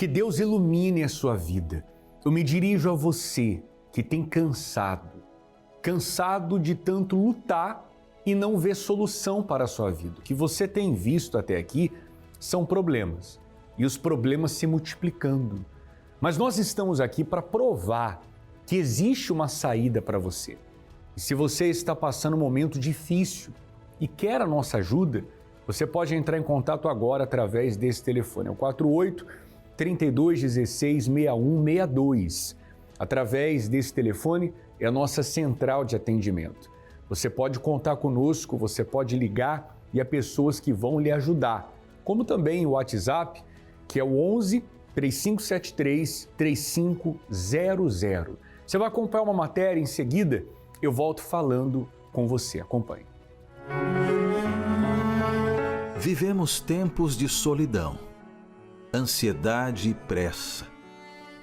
Que Deus ilumine a sua vida. Eu me dirijo a você que tem cansado de tanto lutar e não ver solução para a sua vida. O que você tem visto até aqui são problemas e os problemas se multiplicando. Mas nós estamos aqui para provar que existe uma saída para você. E se você está passando um momento difícil e quer a nossa ajuda, você pode entrar em contato agora através desse telefone, é o 48-3216-6162. Através desse telefone é a nossa central de atendimento. Você pode contar conosco, você pode ligar e há pessoas que vão lhe ajudar. Como também o WhatsApp, que é o 11 3573 3500. Você vai acompanhar uma matéria em seguida, eu volto falando com você. Acompanhe. Vivemos tempos de solidão, ansiedade e pressa.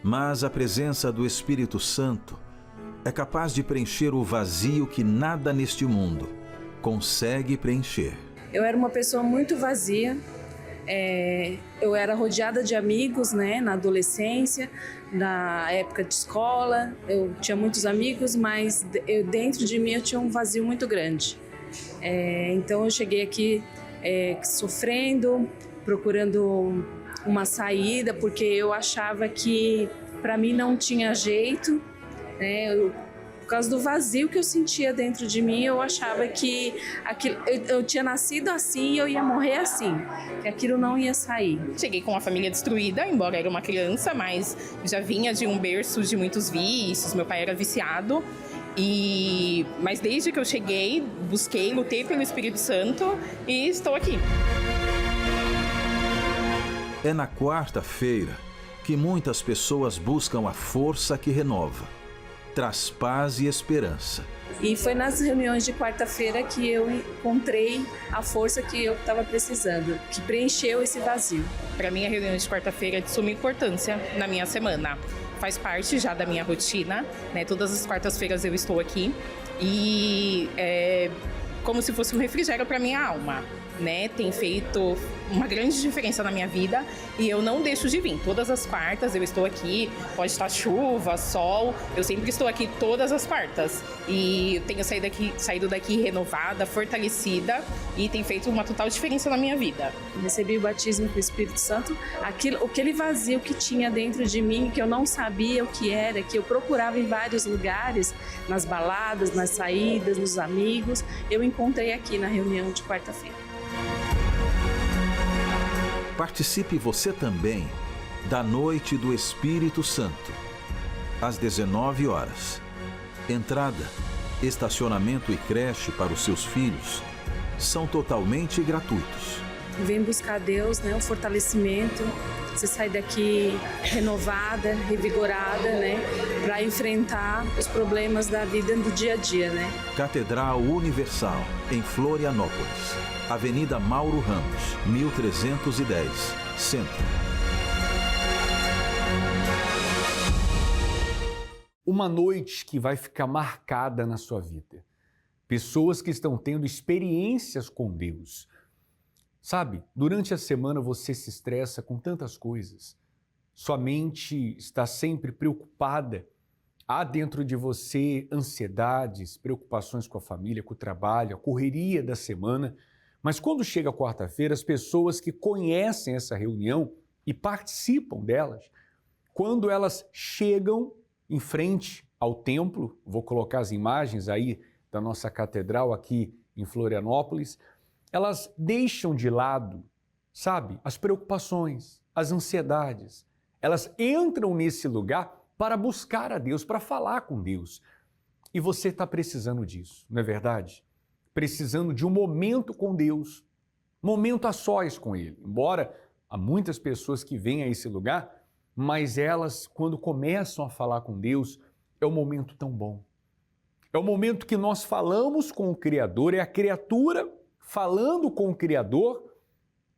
Mas a presença do Espírito Santo é capaz de preencher o vazio que nada neste mundo consegue preencher. Eu era uma pessoa muito vazia. Eu era rodeada de amigos, né, na adolescência, na época de escola. Eu tinha muitos amigos, mas dentro de mim eu tinha um vazio muito grande. Então eu cheguei aqui sofrendo, procurando uma saída, porque eu achava que para mim não tinha jeito, né? Por causa do vazio que eu sentia dentro de mim, eu achava que eu tinha nascido assim e eu ia morrer assim, que aquilo não ia sair. Cheguei com uma família destruída, embora era uma criança, mas já vinha de um berço de muitos vícios, meu pai era viciado. Mas desde que eu cheguei, busquei, lutei pelo Espírito Santo e estou aqui. É na quarta-feira que muitas pessoas buscam a força que renova, traz paz e esperança. E foi nas reuniões de quarta-feira que eu encontrei a força que eu estava precisando, que preencheu esse vazio. Para mim, a reunião de quarta-feira é de suma importância na minha semana. Faz parte já da minha rotina, né? Todas as quartas-feiras eu estou aqui e é como se fosse um refrigério para minha alma, né? Tem feito uma grande diferença na minha vida e eu não deixo de vir. Todas as quartas eu estou aqui, pode estar chuva, sol, eu sempre estou aqui todas as quartas. E eu tenho saído daqui renovada, fortalecida e tem feito uma total diferença na minha vida. Recebi o batismo com o Espírito Santo, aquele vazio que tinha dentro de mim, que eu não sabia o que era, que eu procurava em vários lugares, nas baladas, nas saídas, nos amigos, eu encontrei aqui na reunião de quarta-feira. Participe você também da Noite do Espírito Santo, às 19 horas. Entrada, estacionamento e creche para os seus filhos são totalmente gratuitos. Vem buscar Deus, né, o fortalecimento. Você sai daqui renovada, revigorada, né, para enfrentar os problemas da vida do dia a dia, né? Catedral Universal, em Florianópolis. Avenida Mauro Ramos, 1310, Centro. Uma noite que vai ficar marcada na sua vida. Pessoas que estão tendo experiências com Deus. Sabe, durante a semana você se estressa com tantas coisas. Sua mente está sempre preocupada. Há dentro de você ansiedades, preocupações com a família, com o trabalho, a correria da semana. Mas quando chega a quarta-feira, as pessoas que conhecem essa reunião e participam delas, quando elas chegam em frente ao templo, vou colocar as imagens aí da nossa catedral aqui em Florianópolis, elas deixam de lado, sabe, as preocupações, as ansiedades. Elas entram nesse lugar para buscar a Deus, para falar com Deus. E você está precisando disso, não é verdade? Precisando de um momento com Deus, momento a sós com Ele. Embora há muitas pessoas que vêm a esse lugar, mas elas, quando começam a falar com Deus, é um momento tão bom. É o momento que nós falamos com o Criador, é a criatura falando com o Criador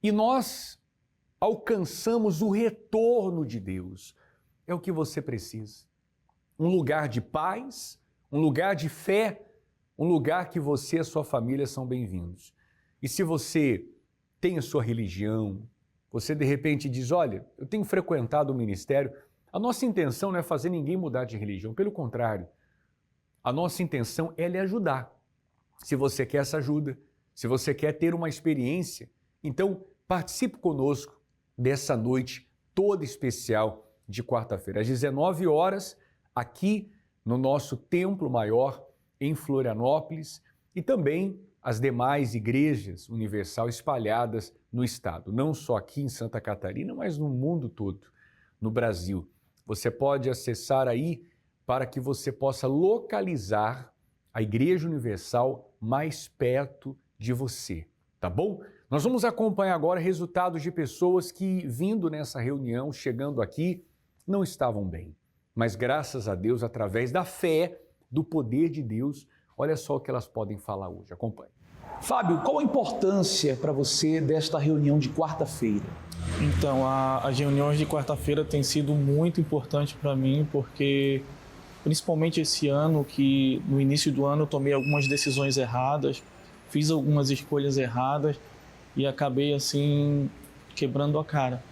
e nós alcançamos o retorno de Deus. É o que você precisa. Um lugar de paz, um lugar de fé, um lugar que você e a sua família são bem-vindos. E se você tem a sua religião, Você de repente diz, olha, eu tenho frequentado o ministério. A nossa intenção não é fazer ninguém mudar de religião, pelo contrário. A nossa intenção é lhe ajudar. Se você quer essa ajuda, se você quer ter uma experiência, então participe conosco dessa noite toda especial de quarta-feira, às 19 horas, aqui no nosso Templo Maior, em Florianópolis, e também as demais igrejas universal espalhadas no estado, não só aqui em Santa Catarina, mas no mundo todo, no Brasil. Você pode acessar aí para que você possa localizar a Igreja Universal mais perto de você, tá bom? Nós vamos acompanhar agora resultados de pessoas que, vindo nessa reunião, chegando aqui, não estavam bem. Mas graças a Deus, através da fé, do poder de Deus, olha só o que elas podem falar hoje. Acompanhe. Fábio, qual a importância para você desta reunião de quarta-feira? Então, as reuniões de quarta-feira têm sido muito importantes para mim, porque principalmente esse ano, que no início do ano eu tomei algumas decisões erradas, fiz algumas escolhas erradas e acabei assim quebrando a cara.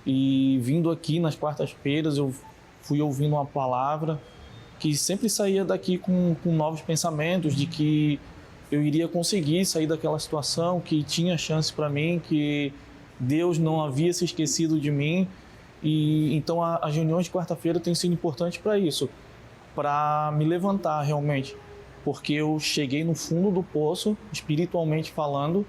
E vindo aqui nas quartas-feiras eu fui ouvindo uma palavra que sempre saía daqui com novos pensamentos de que eu iria conseguir sair daquela situação, que tinha chance para mim, que Deus não havia se esquecido de mim. E então as reuniões de quarta-feira têm sido importantes para isso, para me levantar realmente, porque eu cheguei no fundo do poço, espiritualmente falando,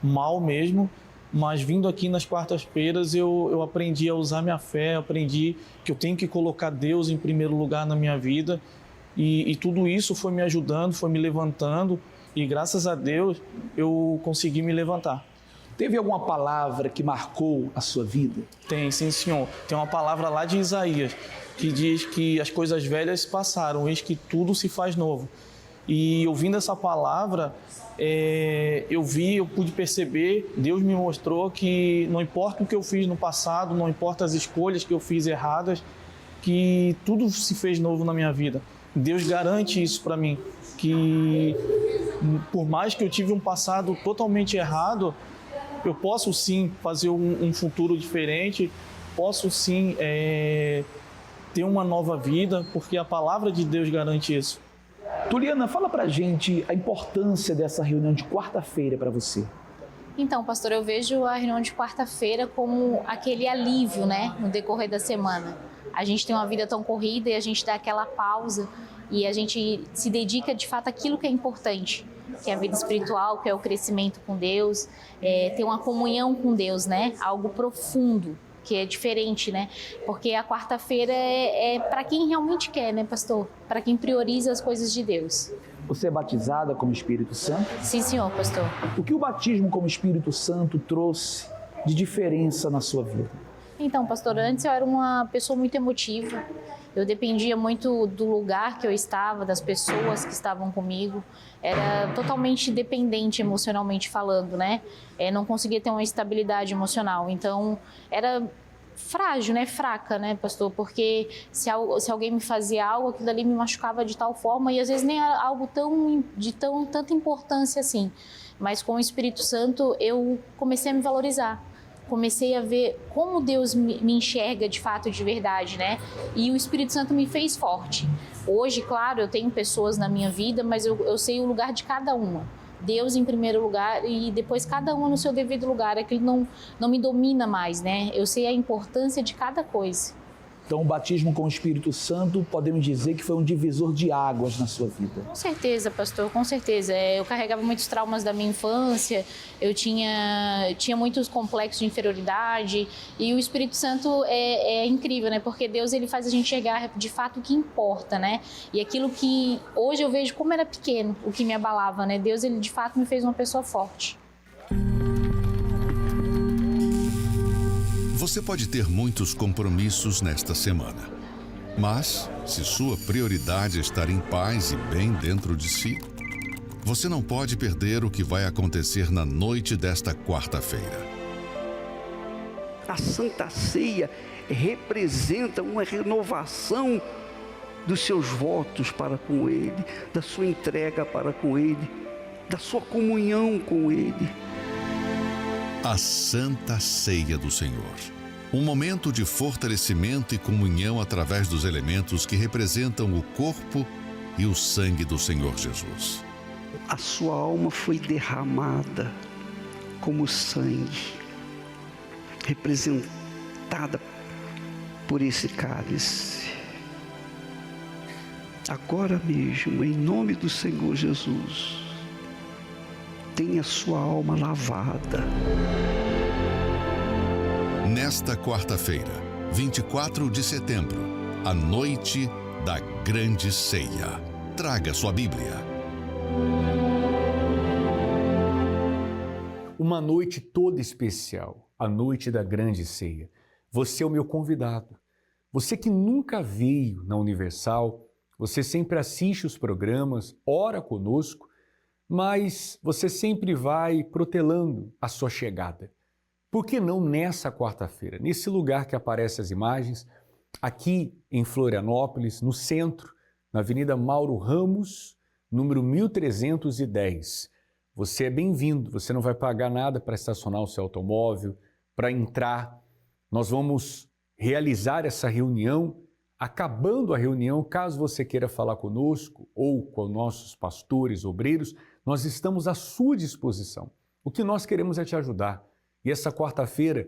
mal mesmo, mas vindo aqui nas quartas-feiras eu aprendi a usar minha fé, aprendi que eu tenho que colocar Deus em primeiro lugar na minha vida e tudo isso foi me ajudando, foi me levantando e graças a Deus eu consegui me levantar. Teve alguma palavra que marcou a sua vida? Tem, sim senhor. Tem uma palavra lá de Isaías que diz que as coisas velhas passaram, eis que tudo se faz novo. E ouvindo essa palavra, eu pude perceber, Deus me mostrou que não importa o que eu fiz no passado, não importa as escolhas que eu fiz erradas, que tudo se fez novo na minha vida. Deus garante isso para mim, que por mais que eu tive um passado totalmente errado, eu posso sim fazer um futuro diferente, posso sim ter uma nova vida, porque a palavra de Deus garante isso. Tuliana, fala pra gente a importância dessa reunião de quarta-feira para você. Então, pastor, eu vejo a reunião de quarta-feira como aquele alívio, né, no decorrer da semana. A gente tem uma vida tão corrida e a gente dá aquela pausa e a gente se dedica de fato àquilo que é importante, que é a vida espiritual, que é o crescimento com Deus, ter uma comunhão com Deus, né, algo profundo, que é diferente, né? Porque a quarta-feira é para quem realmente quer, né, pastor? Para quem prioriza as coisas de Deus. Você é batizada como Espírito Santo? Sim, senhor, pastor. O que o batismo como Espírito Santo trouxe de diferença na sua vida? Então, pastor, antes eu era uma pessoa muito emotiva. Eu dependia muito do lugar que eu estava, das pessoas que estavam comigo. Era totalmente dependente emocionalmente falando, né? Não conseguia ter uma estabilidade emocional. Então, era frágil, né? Fraca, né, pastor? Porque se alguém me fazia algo, aquilo ali me machucava de tal forma e às vezes nem era algo de tanta importância assim. Mas com o Espírito Santo eu comecei a me valorizar. Comecei a ver como Deus me enxerga de fato, de verdade, né? E o Espírito Santo me fez forte. Hoje, claro, eu tenho pessoas na minha vida, mas eu sei o lugar de cada uma. Deus em primeiro lugar e depois cada uma no seu devido lugar. Aquilo não me domina mais, né? Eu sei a importância de cada coisa. Então, o batismo com o Espírito Santo, podemos dizer que foi um divisor de águas na sua vida. Com certeza, pastor, com certeza. Eu carregava muitos traumas da minha infância, eu tinha muitos complexos de inferioridade e o Espírito Santo é incrível, né? Porque Deus, ele faz a gente enxergar de fato o que importa, né? E aquilo que hoje eu vejo como era pequeno, o que me abalava, né? Deus, ele de fato me fez uma pessoa forte. Você pode ter muitos compromissos nesta semana, mas se sua prioridade é estar em paz e bem dentro de si, você não pode perder o que vai acontecer na noite desta quarta-feira. A Santa Ceia representa uma renovação dos seus votos para com Ele, da sua entrega para com Ele, da sua comunhão com Ele. A Santa Ceia do Senhor. Um momento de fortalecimento e comunhão através dos elementos que representam o corpo e o sangue do Senhor Jesus. A sua alma foi derramada como sangue, representada por esse cálice. Agora mesmo, em nome do Senhor Jesus, tenha sua alma lavada. Nesta quarta-feira, 24 de setembro, a noite da Grande Ceia. Traga sua Bíblia. Uma noite toda especial, a noite da Grande Ceia. Você é o meu convidado. Você que nunca veio na Universal, você sempre assiste os programas, ora conosco, mas você sempre vai protelando a sua chegada. Por que não nessa quarta-feira, nesse lugar que aparecem as imagens, aqui em Florianópolis, no centro, na Avenida Mauro Ramos, número 1310. Você é bem-vindo, você não vai pagar nada para estacionar o seu automóvel, para entrar. Nós vamos realizar essa reunião. Acabando a reunião, caso você queira falar conosco ou com nossos pastores, obreiros, nós estamos à sua disposição. O que nós queremos é te ajudar. E essa quarta-feira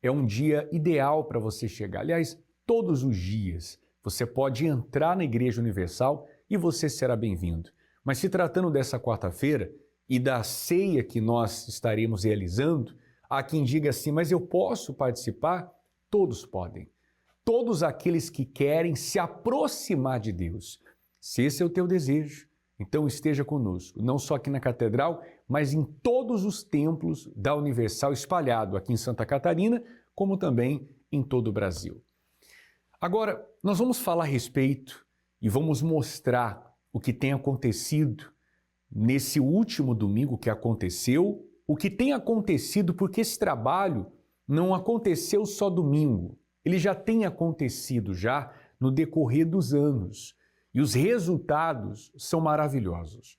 é um dia ideal para você chegar. Aliás, todos os dias você pode entrar na Igreja Universal e você será bem-vindo. Mas se tratando dessa quarta-feira e da ceia que nós estaremos realizando, há quem diga assim, mas eu posso participar? Todos podem. Todos aqueles que querem se aproximar de Deus. Se esse é o teu desejo, então esteja conosco, não só aqui na Catedral, mas em todos os templos da Universal espalhado aqui em Santa Catarina, como também em todo o Brasil. Agora, nós vamos falar a respeito e vamos mostrar o que tem acontecido nesse último domingo que aconteceu, o que tem acontecido, porque esse trabalho não aconteceu só domingo. Ele já tem acontecido já no decorrer dos anos e os resultados são maravilhosos.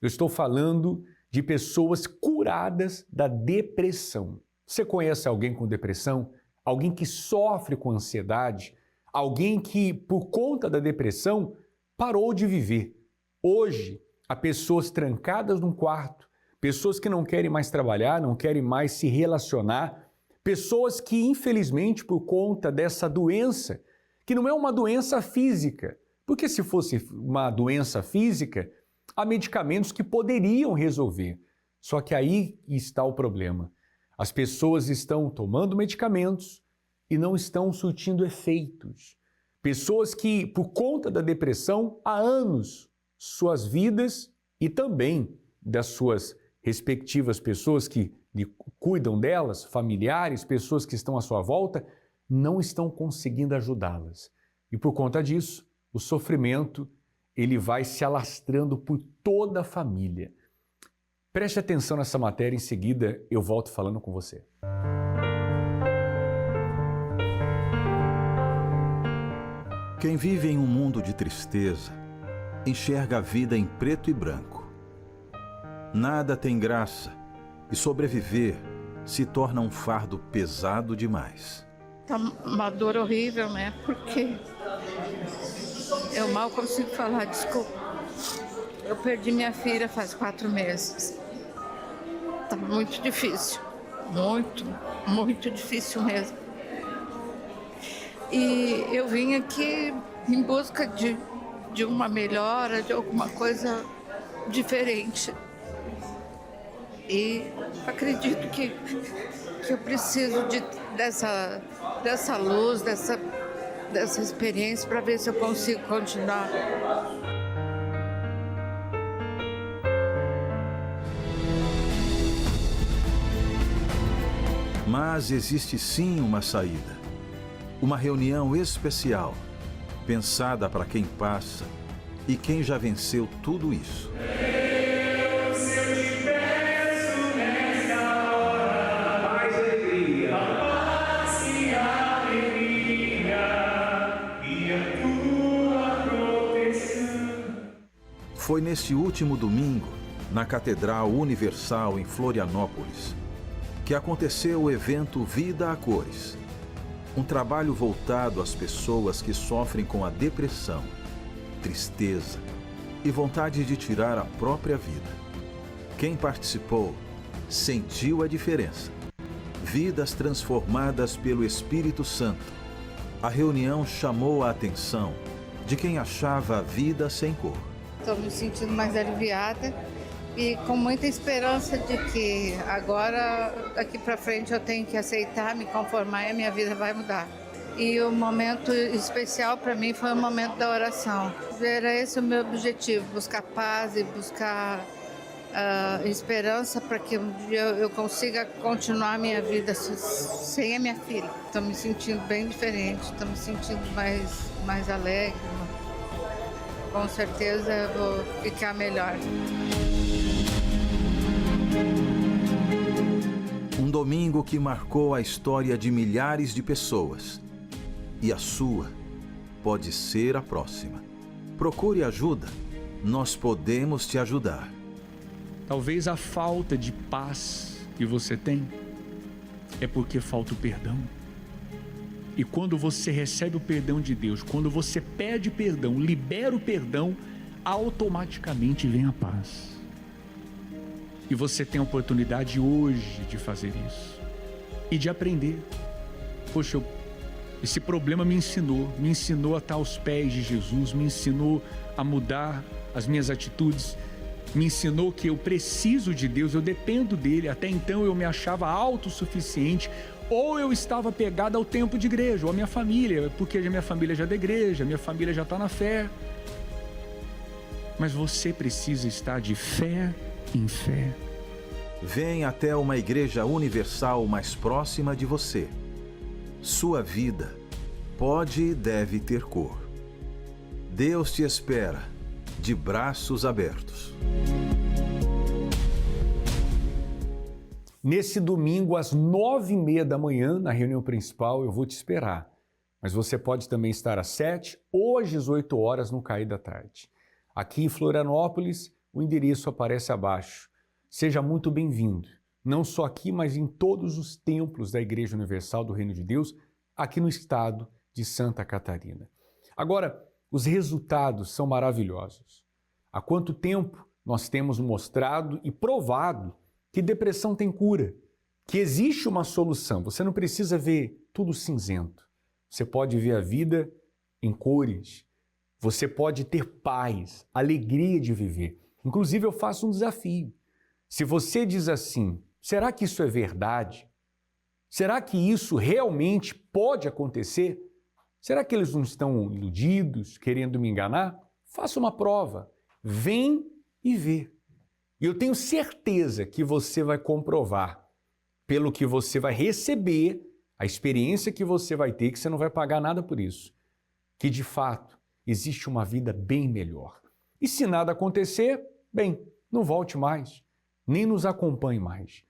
Eu estou falando de pessoas curadas da depressão. Você conhece alguém com depressão? Alguém que sofre com ansiedade? Alguém que, por conta da depressão, parou de viver? Hoje, há pessoas trancadas num quarto, pessoas que não querem mais trabalhar, não querem mais se relacionar, pessoas que, infelizmente, por conta dessa doença, que não é uma doença física, porque se fosse uma doença física, há medicamentos que poderiam resolver. Só que aí está o problema. As pessoas estão tomando medicamentos e não estão surtindo efeitos. Pessoas que, por conta da depressão, há anos, suas vidas e também das suas respectivas pessoas que cuidam delas, familiares, pessoas que estão à sua volta, não estão conseguindo ajudá-las. E por conta disso, o sofrimento ele vai se alastrando por toda a família. Preste atenção nessa matéria, em seguida eu volto falando com você. Quem vive em um mundo de tristeza, enxerga a vida em preto e branco. Nada tem graça e sobreviver se torna um fardo pesado demais. Tá uma dor horrível, né? Porque eu mal consigo falar, desculpa. Eu perdi minha filha faz 4 meses. Tá muito difícil. Muito, muito difícil mesmo. E eu vim aqui em busca de uma melhora, de alguma coisa diferente. E acredito que eu preciso dessa luz, dessa experiência para ver se eu consigo continuar. Mas existe sim uma saída. Uma reunião especial, pensada para quem passa e quem já venceu tudo isso. Foi neste último domingo, na Catedral Universal em Florianópolis, que aconteceu o evento Vida a Cores, um trabalho voltado às pessoas que sofrem com a depressão, tristeza e vontade de tirar a própria vida. Quem participou sentiu a diferença. Vidas transformadas pelo Espírito Santo. A reunião chamou a atenção de quem achava a vida sem cor. Estou me sentindo mais aliviada e com muita esperança de que agora, daqui para frente, eu tenho que aceitar, me conformar e a minha vida vai mudar. E o momento especial para mim foi o momento da oração. Era esse o meu objetivo, buscar paz e buscar esperança para que eu consiga continuar a minha vida sem a minha filha. Estou me sentindo bem diferente, estou me sentindo mais alegre. Com certeza eu vou ficar melhor. Um domingo que marcou a história de milhares de pessoas. E a sua pode ser a próxima. Procure ajuda. Nós podemos te ajudar. Talvez a falta de paz que você tem é porque falta o perdão. E quando você recebe o perdão de Deus, quando você pede perdão, libera o perdão, automaticamente vem a paz. E você tem a oportunidade hoje de fazer isso e de aprender. Poxa, esse problema me ensinou a estar aos pés de Jesus, me ensinou a mudar as minhas atitudes, me ensinou que eu preciso de Deus, eu dependo dele. Até então eu me achava autossuficiente, ou eu estava apegado ao tempo de igreja, ou à minha família, porque a minha família já é da igreja, a minha família já está na fé. Mas você precisa estar de fé em fé. Vem até uma igreja universal mais próxima de você. Sua vida pode e deve ter cor. Deus te espera, de braços abertos. Nesse domingo, às 9h30 da manhã, na reunião principal, eu vou te esperar. Mas você pode também estar às 7 ou às 18 horas no cair da tarde. Aqui em Florianópolis, o endereço aparece abaixo. Seja muito bem-vindo, não só aqui, mas em todos os templos da Igreja Universal do Reino de Deus, aqui no estado de Santa Catarina. Agora, os resultados são maravilhosos. Há quanto tempo nós temos mostrado e provado que depressão tem cura, que existe uma solução. Você não precisa ver tudo cinzento. Você pode ver a vida em cores. Você pode ter paz, alegria de viver. Inclusive, eu faço um desafio. Se você diz assim, será que isso é verdade? Será que isso realmente pode acontecer? Será que eles não estão iludidos, querendo me enganar? Faça uma prova. Vem e vê. E eu tenho certeza que você vai comprovar, pelo que você vai receber, a experiência que você vai ter, que você não vai pagar nada por isso, que de fato existe uma vida bem melhor. E se nada acontecer, bem, não volte mais, nem nos acompanhe mais.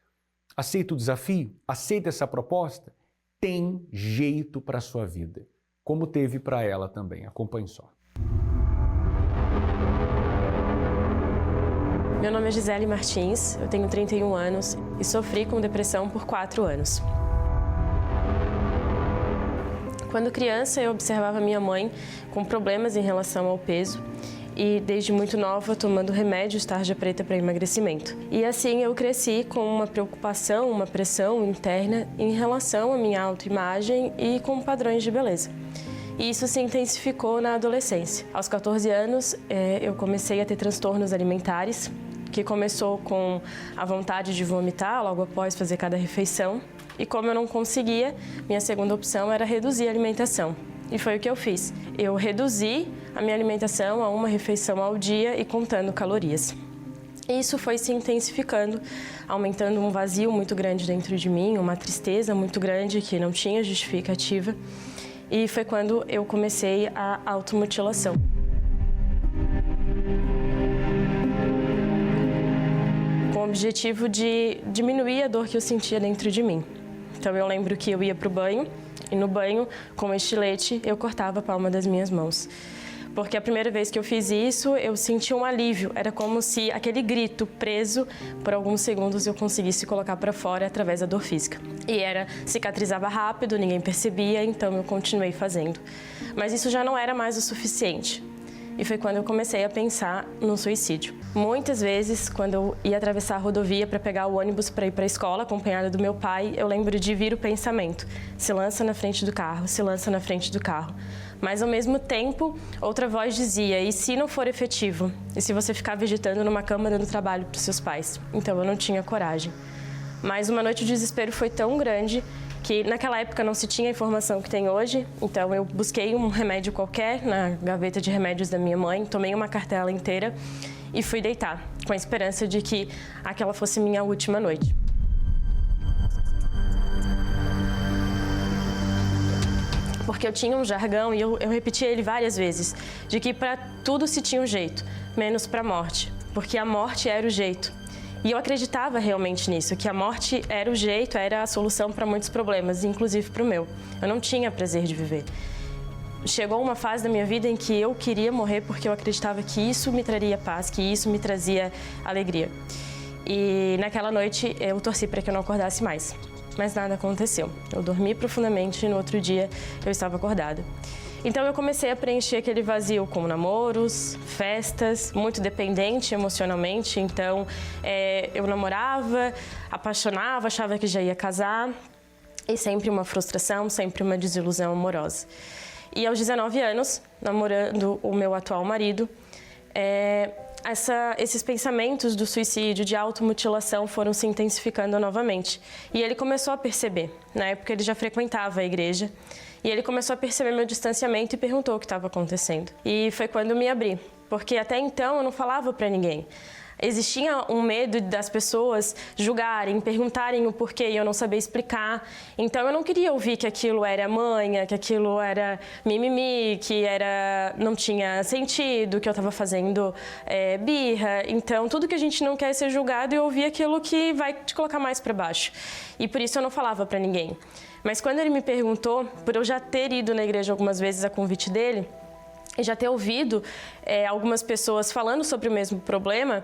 Aceita o desafio? Aceita essa proposta? Tem jeito para a sua vida, como teve para ela também. Acompanhe só. Meu nome é Gisele Martins, eu tenho 31 anos e sofri com depressão por 4 anos. Quando criança, eu observava minha mãe com problemas em relação ao peso e desde muito nova tomando remédios tarja preta para emagrecimento. E assim eu cresci com uma preocupação, uma pressão interna em relação à minha autoimagem e com padrões de beleza. E isso se intensificou na adolescência. Aos 14 anos, eu comecei a ter transtornos alimentares, que começou com a vontade de vomitar logo após fazer cada refeição. E como eu não conseguia, minha segunda opção era reduzir a alimentação. E foi o que eu fiz. Eu reduzi a minha alimentação a uma refeição ao dia e contando calorias. E isso foi se intensificando, aumentando um vazio muito grande dentro de mim, uma tristeza muito grande que não tinha justificativa. E foi quando eu comecei a automutilação. Com o objetivo de diminuir a dor que eu sentia dentro de mim. Então eu lembro que eu ia para o banho e no banho, com um estilete, eu cortava a palma das minhas mãos. Porque a primeira vez que eu fiz isso, eu senti um alívio. Era como se aquele grito preso, por alguns segundos, eu conseguisse colocar para fora através da dor física. E cicatrizava rápido, ninguém percebia, então eu continuei fazendo. Mas isso já não era mais o suficiente. E foi quando eu comecei a pensar no suicídio. Muitas vezes, quando eu ia atravessar a rodovia para pegar o ônibus para ir para a escola, acompanhada do meu pai, eu lembro de vir o pensamento: se lança na frente do carro, se lança na frente do carro. Mas, ao mesmo tempo, outra voz dizia: e se não for efetivo? E se você ficar vegetando numa cama dando trabalho para os seus pais? Então, eu não tinha coragem. Mas uma noite o desespero foi tão grande que naquela época não se tinha a informação que tem hoje, então eu busquei um remédio qualquer na gaveta de remédios da minha mãe, tomei uma cartela inteira e fui deitar, com a esperança de que aquela fosse minha última noite. Porque eu tinha um jargão e eu repetia ele várias vezes, de que para tudo se tinha um jeito, menos para a morte, porque a morte era o jeito. E eu acreditava realmente nisso, que a morte era o jeito, era a solução para muitos problemas, inclusive para o meu. Eu não tinha prazer de viver. Chegou uma fase da minha vida em que eu queria morrer porque eu acreditava que isso me traria paz, que isso me trazia alegria. E naquela noite eu torci para que eu não acordasse mais. Mas nada aconteceu. Eu dormi profundamente e no outro dia eu estava acordada. Então eu comecei a preencher aquele vazio com namoros, festas, muito dependente emocionalmente. Então eu namorava, apaixonava, achava que já ia casar e sempre uma frustração, sempre uma desilusão amorosa. E aos 19 anos, namorando o meu atual marido, esses pensamentos do suicídio, de automutilação foram se intensificando novamente. E ele começou a perceber. Na época ele já frequentava a igreja. E ele começou a perceber meu distanciamento e perguntou o que estava acontecendo. E foi quando eu me abri, porque até então eu não falava para ninguém. Existia um medo das pessoas julgarem, perguntarem o porquê e eu não sabia explicar. Então eu não queria ouvir que aquilo era manha, que aquilo era mimimi, que não tinha sentido, que eu estava fazendo birra. Então tudo que a gente não quer é ser julgado e ouvir aquilo que vai te colocar mais para baixo. E por isso eu não falava para ninguém. Mas quando ele me perguntou, por eu já ter ido na igreja algumas vezes a convite dele, e já ter ouvido algumas pessoas falando sobre o mesmo problema,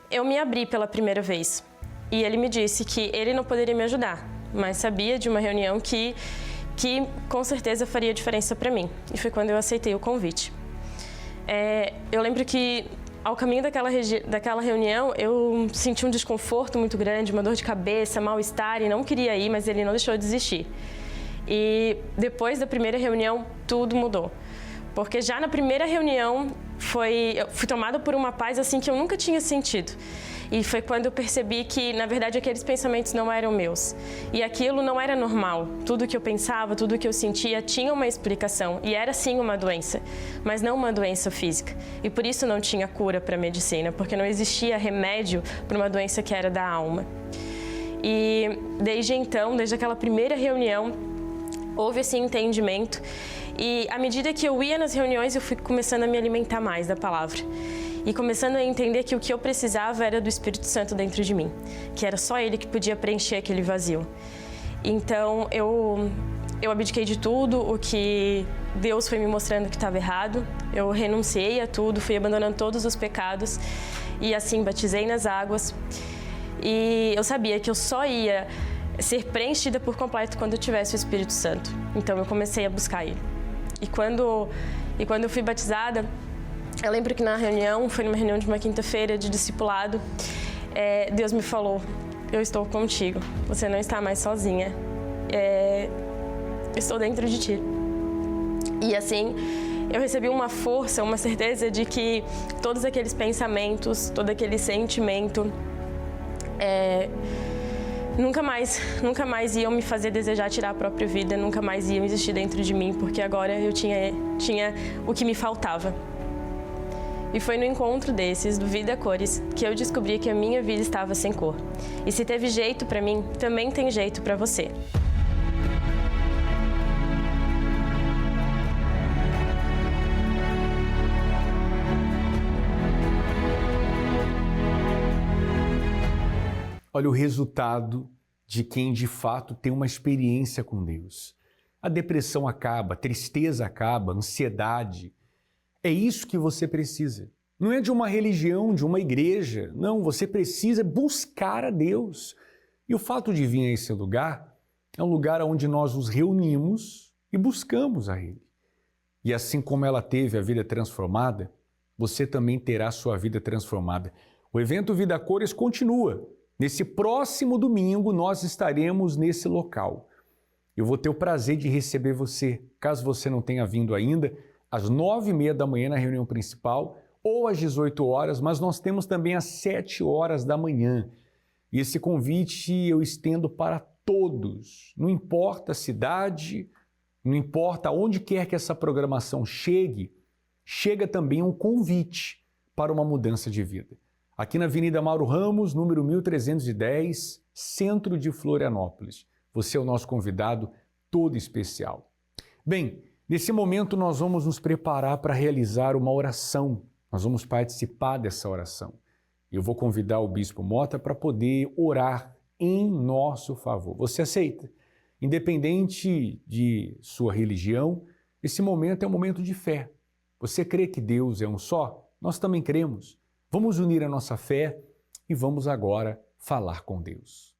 eu me abri pela primeira vez. E ele me disse que ele não poderia me ajudar, mas sabia de uma reunião que com certeza faria diferença para mim. E foi quando eu aceitei o convite. Eu lembro que ao caminho daquela reunião, eu senti um desconforto muito grande, uma dor de cabeça, mal-estar e não queria ir, mas ele não deixou de desistir. E depois da primeira reunião, tudo mudou. Porque já na primeira reunião, eu fui tomada por uma paz assim que eu nunca tinha sentido. E foi quando eu percebi que, na verdade, aqueles pensamentos não eram meus. E aquilo não era normal. Tudo que eu pensava, tudo que eu sentia tinha uma explicação. E era sim uma doença, mas não uma doença física. E por isso não tinha cura para a medicina, porque não existia remédio para uma doença que era da alma. E desde então, desde aquela primeira reunião, houve esse entendimento. E à medida que eu ia nas reuniões, eu fui começando a me alimentar mais da palavra. E começando a entender que o que eu precisava era do Espírito Santo dentro de mim, que era só Ele que podia preencher aquele vazio. Então eu abdiquei de tudo o que Deus foi me mostrando que estava errado. Eu renunciei a tudo, fui abandonando todos os pecados e assim batizei nas águas. E eu sabia que eu só ia ser preenchida por completo quando eu tivesse o Espírito Santo. Então eu comecei a buscar Ele. E quando eu fui batizada, eu lembro que na reunião, foi numa reunião de uma quinta-feira de discipulado, Deus me falou: eu estou contigo, você não está mais sozinha, estou dentro de ti. E assim, eu recebi uma força, uma certeza de que todos aqueles pensamentos, todo aquele sentimento, nunca mais iam me fazer desejar tirar a própria vida, nunca mais iam existir dentro de mim, porque agora eu tinha o que me faltava. E foi no encontro desses, do Vida Cores, que eu descobri que a minha vida estava sem cor. E se teve jeito para mim, também tem jeito para você. Olha o resultado de quem de fato tem uma experiência com Deus. A depressão acaba, a tristeza acaba, a ansiedade É isso que você precisa. Não é de uma religião, de uma igreja. Não, você precisa buscar a Deus. E o fato de vir a esse lugar é um lugar onde nós nos reunimos e buscamos a Ele. E assim como ela teve a vida transformada, você também terá a sua vida transformada. O evento Vida Cores continua. Nesse próximo domingo, nós estaremos nesse local. Eu vou ter o prazer de receber você, caso você não tenha vindo ainda, às 9h30 da manhã na reunião principal ou às 18 horas, mas nós temos também às 7 horas da manhã. E esse convite eu estendo para todos, não importa a cidade, não importa onde quer que essa programação chegue, chega também um convite para uma mudança de vida. Aqui na Avenida Mauro Ramos, número 1310, centro de Florianópolis. Você é o nosso convidado todo especial. Bem, nesse momento nós vamos nos preparar para realizar uma oração. Nós vamos participar dessa oração. Eu vou convidar o Bispo Mota para poder orar em nosso favor. Você aceita? Independente de sua religião, esse momento é um momento de fé. Você crê que Deus é um só? Nós também cremos. Vamos unir a nossa fé e vamos agora falar com Deus.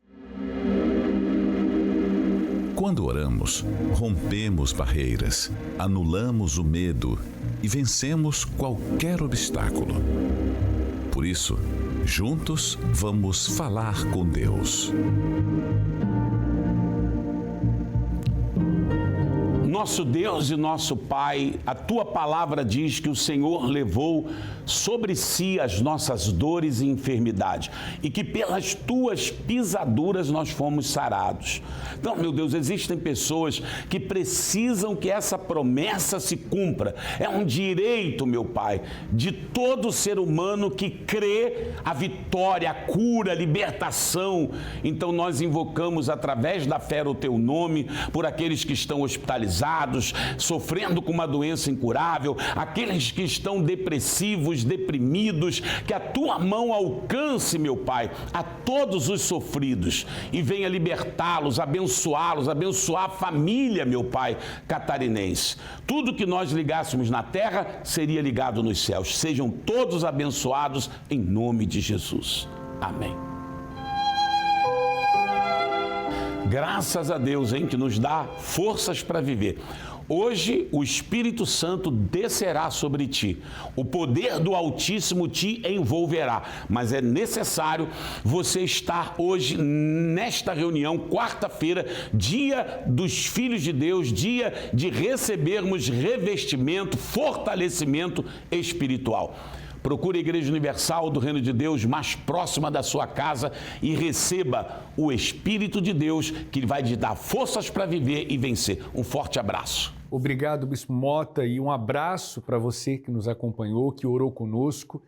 Quando oramos, rompemos barreiras, anulamos o medo e vencemos qualquer obstáculo. Por isso, juntos vamos falar com Deus. Nosso Deus e nosso Pai, a Tua palavra diz que o Senhor levou sobre si as nossas dores e enfermidades e que pelas Tuas pisaduras nós fomos sarados. Então, meu Deus, existem pessoas que precisam que essa promessa se cumpra. É um direito, meu Pai, de todo ser humano que crê a vitória, a cura, a libertação. Então, nós invocamos através da fé o Teu nome por aqueles que estão hospitalizados, sofrendo com uma doença incurável, aqueles que estão depressivos, deprimidos, que a Tua mão alcance, meu Pai, a todos os sofridos e venha libertá-los, abençoá-los, abençoar a família, meu Pai, catarinense. Tudo que nós ligássemos na terra seria ligado nos céus. Sejam todos abençoados em nome de Jesus. Amém. Graças a Deus, hein, que nos dá forças para viver. Hoje o Espírito Santo descerá sobre ti, o poder do Altíssimo te envolverá, mas é necessário você estar hoje nesta reunião, quarta-feira, dia dos filhos de Deus, dia de recebermos revestimento, fortalecimento espiritual. Procure a Igreja Universal do Reino de Deus mais próxima da sua casa e receba o Espírito de Deus que vai te dar forças para viver e vencer. Um forte abraço. Obrigado, Bispo Mota, e um abraço para você que nos acompanhou, que orou conosco.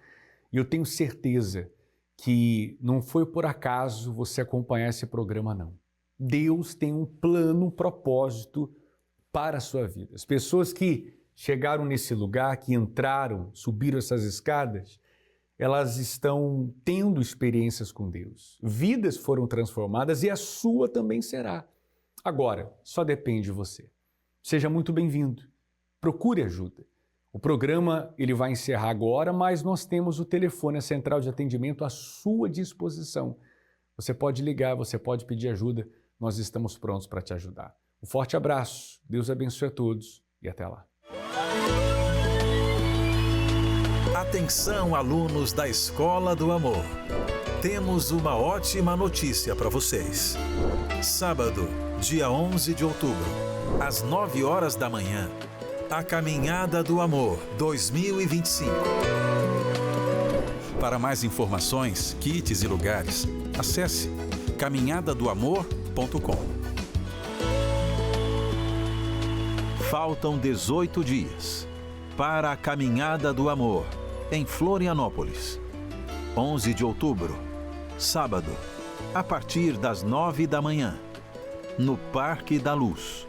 E eu tenho certeza que não foi por acaso você acompanhar esse programa, não. Deus tem um plano, um propósito para a sua vida. As pessoas que chegaram nesse lugar, que entraram, subiram essas escadas, elas estão tendo experiências com Deus. Vidas foram transformadas e a sua também será. Agora, só depende de você. Seja muito bem-vindo. Procure ajuda. O programa ele vai encerrar agora, mas nós temos o telefone, a central de atendimento à sua disposição. Você pode ligar, você pode pedir ajuda. Nós estamos prontos para te ajudar. Um forte abraço. Deus abençoe a todos e até lá. Atenção, alunos da Escola do Amor. Temos uma ótima notícia para vocês. Sábado, dia 11 de outubro, às 9 horas da manhã, a Caminhada do Amor 2025. Para mais informações, kits e lugares, acesse caminhadadoamor.com. Faltam 18 dias para a Caminhada do Amor, em Florianópolis. 11 de outubro, sábado, a partir das 9 da manhã, no Parque da Luz.